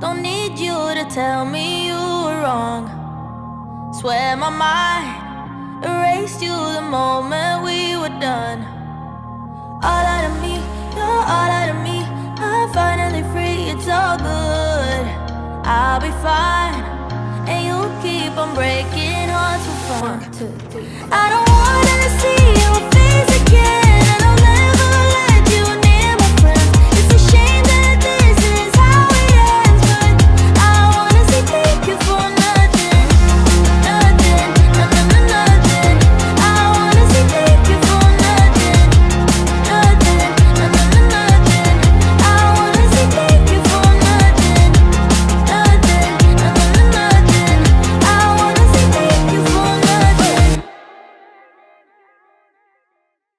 Don't need you to tell me you were wrong. Swear my mind erased you the moment we were done. All out of me, you're all out of me. I'm finally free, it's all good. I'll be fine, and you keep on breaking hearts for fun. 1, 2, 3. I don't